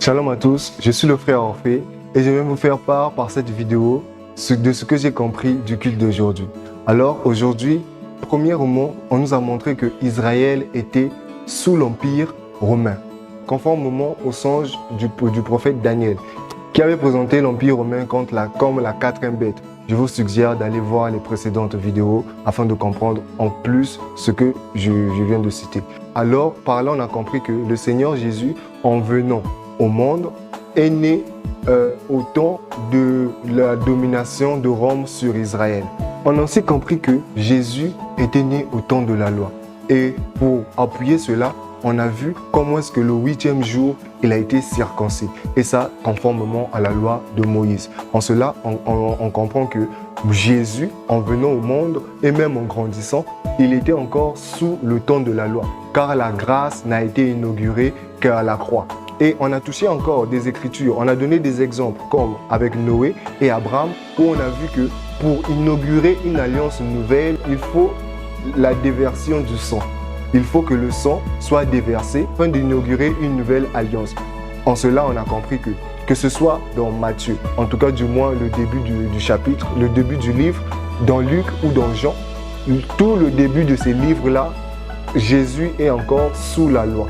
Shalom à tous, je suis le frère Orphée et je vais vous faire part par cette vidéo de ce que j'ai compris du culte d'aujourd'hui. Alors aujourd'hui, premièrement, on nous a montré que Israël était sous l'empire romain, conformément au songe du prophète Daniel, qui avait présenté l'empire romain comme la quatrième bête. Je vous suggère d'aller voir les précédentes vidéos afin de comprendre en plus ce que je viens de citer. Alors, par là, on a compris que le Seigneur Jésus, en venant au monde, est né au temps de la domination de Rome sur Israël. On a aussi compris que Jésus était né au temps de la loi. Et pour appuyer cela, on a vu comment est-ce que le 8e jour, il a été circoncis. Et ça, conformément à la loi de Moïse. En cela, on comprend que Jésus, en venant au monde et même en grandissant, il était encore sous le temps de la loi. Car la grâce n'a été inaugurée qu'à la croix. Et on a touché encore des écritures, on a donné des exemples comme avec Noé et Abraham, où on a vu que pour inaugurer une alliance nouvelle, il faut la déversion du sang. Il faut que le sang soit déversé afin d'inaugurer une nouvelle alliance. En cela, on a compris que ce soit dans Matthieu, en tout cas du moins le début du chapitre, le début du livre, dans Luc ou dans Jean, tout le début de ces livres-là, Jésus est encore sous la loi.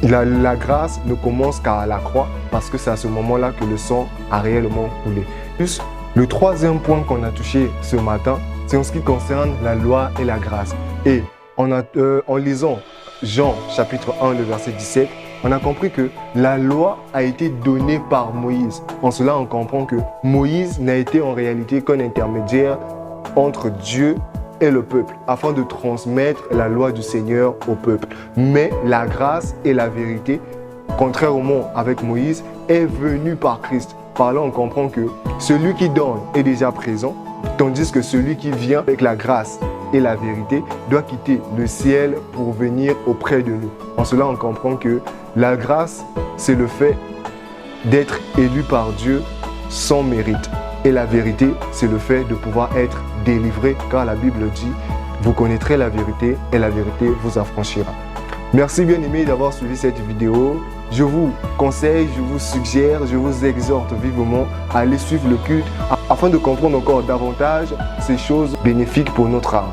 La grâce ne commence qu'à la croix parce que c'est à ce moment-là que le sang a réellement coulé. Plus, le troisième point qu'on a touché ce matin, c'est en ce qui concerne la loi et la grâce. Et en lisant Jean chapitre 1, le verset 17, on a compris que la loi a été donnée par Moïse. En cela, on comprend que Moïse n'a été en réalité qu'un intermédiaire entre Dieu et le peuple, afin de transmettre la loi du Seigneur au peuple. Mais la grâce et la vérité, contrairement avec Moïse, est venue par Christ. Par là, on comprend que celui qui donne est déjà présent, tandis que celui qui vient avec la grâce et la vérité doit quitter le ciel pour venir auprès de nous. En cela, on comprend que la grâce, c'est le fait d'être élu par Dieu sans mérite. Et la vérité, c'est le fait de pouvoir être délivré, car la Bible dit « Vous connaîtrez la vérité et la vérité vous affranchira ». Merci bien aimé d'avoir suivi cette vidéo. Je vous conseille, je vous suggère, je vous exhorte vivement à aller suivre le culte afin de comprendre encore davantage ces choses bénéfiques pour notre âme.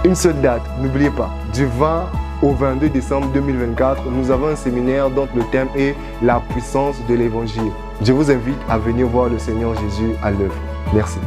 Une seule date, n'oubliez pas, du 20 au 22 décembre 2024, nous avons un séminaire dont le thème est la puissance de l'évangile. Je vous invite à venir voir le Seigneur Jésus à l'œuvre. Merci.